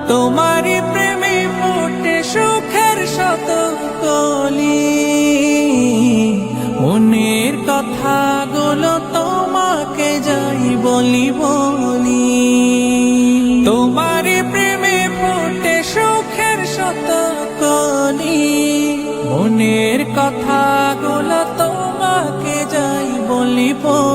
তোমারি প্রেমে ফোটে সুখের শত কলি। মনের কথাগুলো তোমাকে যাই বলি বলি। তোমারি প্রেমে ফোটে সুখের শত কলি। মনের কথাগুলো তোমাকে যাই বলি বলি।